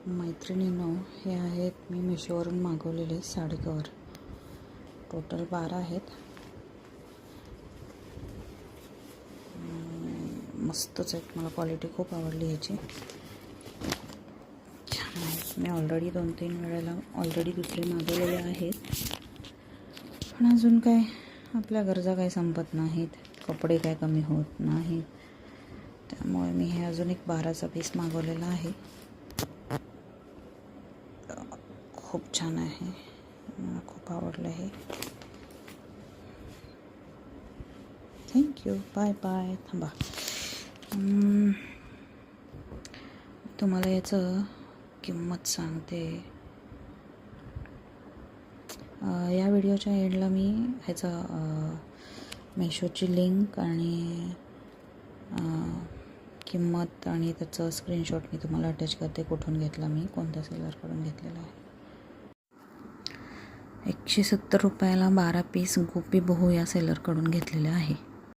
मैत्रिणींनो, हे आहेत मी मिशोवरून मागवलेले साडी कवर. टोटल 12 आहेत. मस्तच आहेत. मला क्वालिटी खूप आवडली याची. छान आहेत. मी ऑलरेडी 2-3 वेळेला दुसरे मागवलेले आहेत, पण अजून काय आपल्या गरजा काही संपत नाहीत, कपडे काय कमी होत नाहीत. त्यामुळे मी हे अजून एक 12चा पीस मागवलेला आहे. खूप छान आहे. मला खूप आवडलं हे. थँक्यू. Bye bye. थांबा, तुम्हाला याचं किंमत सांगते. या व्हिडिओच्या एंडला मी ह्याचा मेशोची लिंक आणि किंमत आणि त्याचं स्क्रीनशॉट मी तुम्हाला अटॅच करते. कुठून घेतला मी, कोणत्या सेलरकडून घेतलेला आहे. 170 रुपयाला 12 पीस गोपी बहू या सेलरकडून घेतलेले आहे.